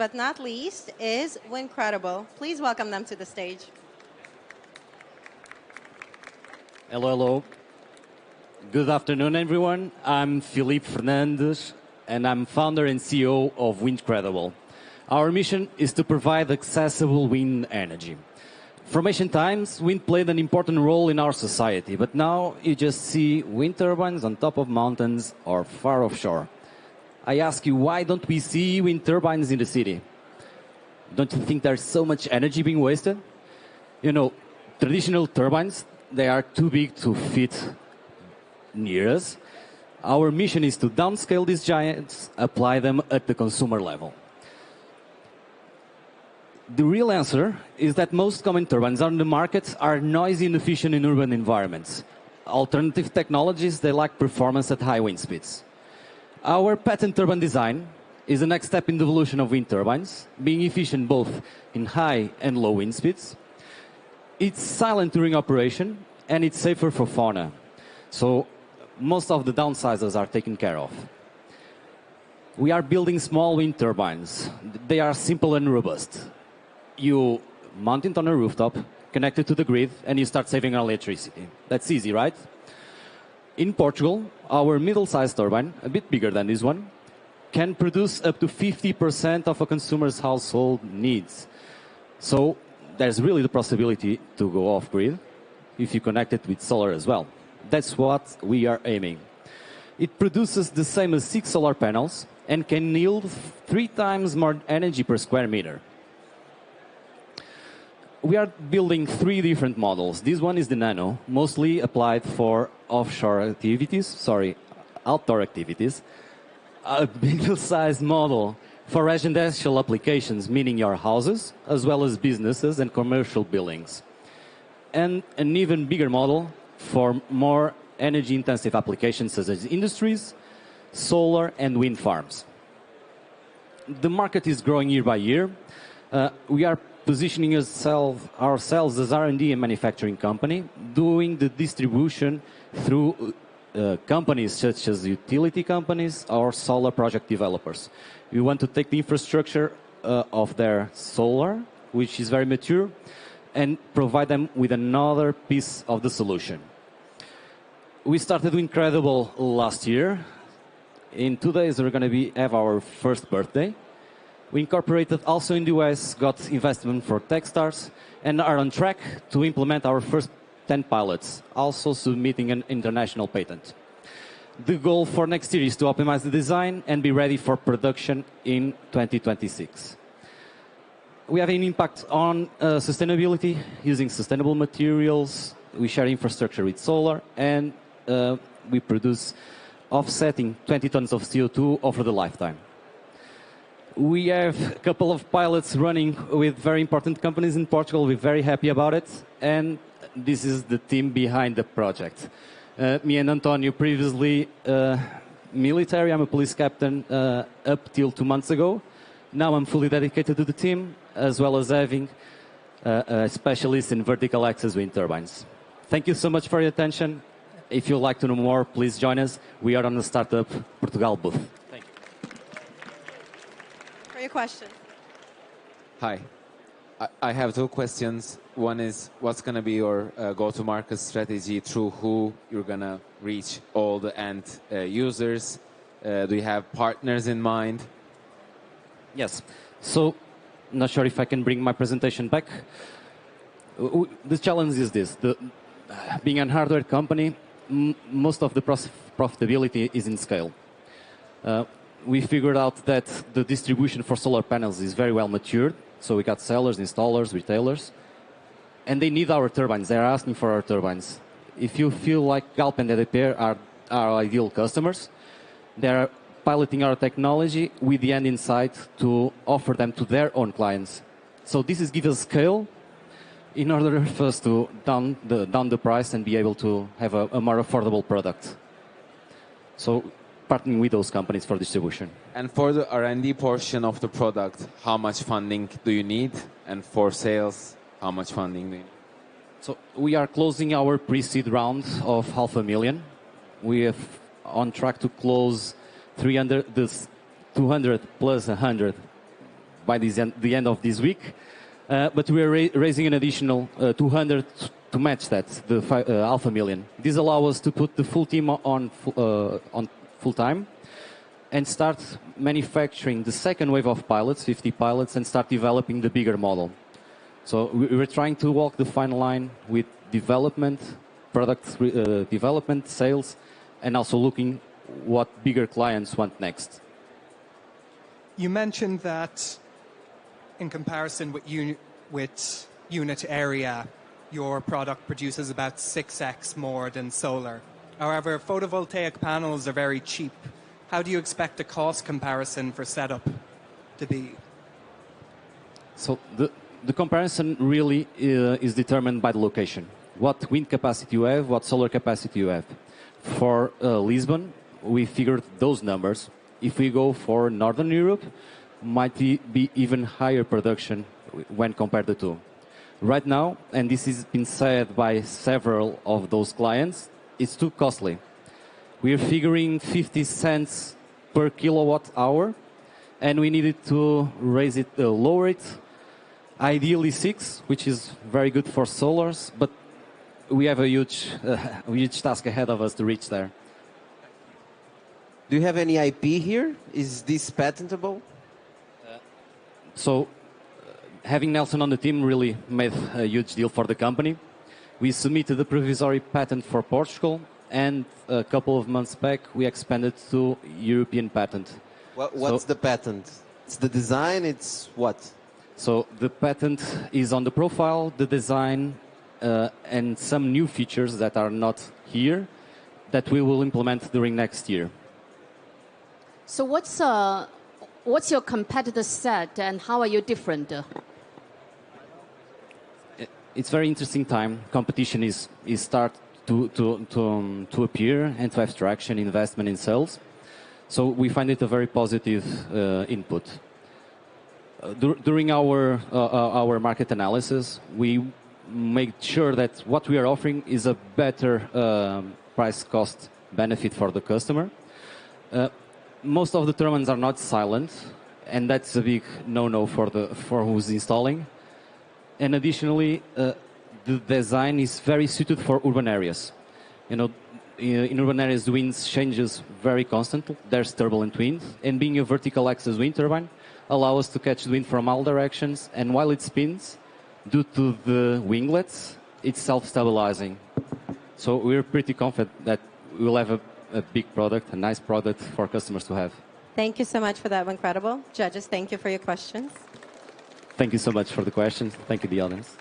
but not least is Windcredible. Please welcome them to the stage. Hello, hello. Good afternoon, everyone. I'm Filipe Fernandes, and I'm founder and CEO of Windcredible. Our mission is to provide accessible wind energy. From ancient times, wind played an important role in our society, but now you just see wind turbines on top of mountains or far offshore. I ask you, why don't we see wind turbines in the city? Don't you think there's so much energy being wasted? You know, traditional turbines, they are too big to fit near us. Our mission is to downscale these giants, apply them at the consumer level. The real answer is that most common turbines on the market are noisy and inefficient in urban environments. Alternative technologies, they lack performance at high wind speeds. Our patent turbine design is the next step in the evolution of wind turbines, being efficient both in high and low wind speeds. It's silent during operation, and it's safer for fauna. So most of the downsizers are taken care of. We are building small wind turbines. They are simple and robust. You mount it on a rooftop, connect it to the grid, and you start saving electricity. That's easy, right? In Portugal, our middle-sized turbine, a bit bigger than this one, can produce up to 50% of a consumer's household needs. So there's really the possibility to go off-grid if you connect it with solar as well. That's what we are aiming. It produces the same as 6 solar panels and can yield 3 times more energy per square meter. We are building 3 different models. This one is the Nano, mostly applied for outdoor activities. A middle-sized model for residential applications, meaning your houses, as well as businesses and commercial buildings. And an even bigger model for more energy-intensive applications such as industries, solar, and wind farms. The market is growing year by year. We are positioning ourselves as R&D and manufacturing company, doing the distribution through companies such as utility companies or solar project developers. We want to take the infrastructure of their solar, which is very mature, and provide them with another piece of the solution. We started Windcredible last year. In 2 days, we're going to have our first birthday. We incorporated also in the US, got investment for Techstars, and are on track to implement our first 10 pilots, also submitting an international patent. The goal for next year is to optimize the design and be ready for production in 2026. We have an impact on sustainability, using sustainable materials. We share infrastructure with solar, and we produce offsetting 20 tons of CO2 over the lifetime. We have a couple of pilots running with very important companies in Portugal. We're very happy about it. And this is the team behind the project. Me and Antonio, previously military. I'm a police captain up till 2 months ago. Now I'm fully dedicated to the team, as well as having a specialist in vertical axis wind turbines. Thank you so much for your attention. If you'd like to know more, please join us. We are on the Startup Portugal booth. Your question. Hi. I have 2 questions. One is, what's going to be your go-to-market strategy, through who you're going to reach all the end users? Do you have partners in mind? Yes. So, not sure if I can bring my presentation back. The challenge is this. Being a hardware company, most of the profitability is in scale. We figured out that the distribution for solar panels is very well matured. So we got sellers, installers, retailers, and they need our turbines. They're asking for our turbines. If you feel like Galp and EDP are our ideal customers, they're piloting our technology with the end in sight to offer them to their own clients. So this is give us scale in order for us to down the price and be able to have a more affordable product. So partnering with those companies for distribution. And for the R&D portion of the product, how much funding do you need? And for sales, how much funding do you need? So we are closing our pre-seed round of $500,000. We are on track to close 200 plus 100 by the end of this week. But we are raising an additional 200 to match that, the $500,000. This allows us to put the full team on full time and start manufacturing the second wave of pilots, 50 pilots, and start developing the bigger model. So we're trying to walk the fine line with development, product development, sales, and also looking what bigger clients want next. You mentioned that in comparison with unit area, your product produces about 6x more than solar. However, photovoltaic panels are very cheap. How do you expect the cost comparison for setup to be? So the comparison really is determined by the location. What wind capacity you have, what solar capacity you have. For Lisbon, we figured those numbers. If we go for Northern Europe, might be even higher production when compared to two. Right now, and this has been said by several of those clients, it's too costly. We are figuring 50 cents per kilowatt hour, and we needed to raise it, lower it, ideally 6, which is very good for solars, but we have a huge task ahead of us to reach there. Do you have any IP here? Is this patentable? So having Nelson on the team really made a huge deal for the company. We submitted the provisory patent for Portugal, and a couple of months back we expanded to European patent. What's the patent? It's the design, it's what? So the patent is on the profile, the design, and some new features that are not here that we will implement during next year. So what's your competitor set and how are you different? It's very interesting time. Competition is start to appear and to have traction, investment in sales. So we find it a very positive input. During our market analysis, we make sure that what we are offering is a better price cost benefit for the customer. Most of the turbines are not silent, and that's a big no-no for who's installing. And additionally, the design is very suited for urban areas. You know, in urban areas, the wind changes very constantly. There's turbulent wind, and being a vertical axis wind turbine allows us to catch the wind from all directions. And while it spins, due to the winglets, it's self-stabilizing. So we're pretty confident that we'll have a big product, a nice product for customers to have. Thank you so much for that, Windcredible. Judges, thank you for your questions. Thank you so much for the questions. Thank you, the audience.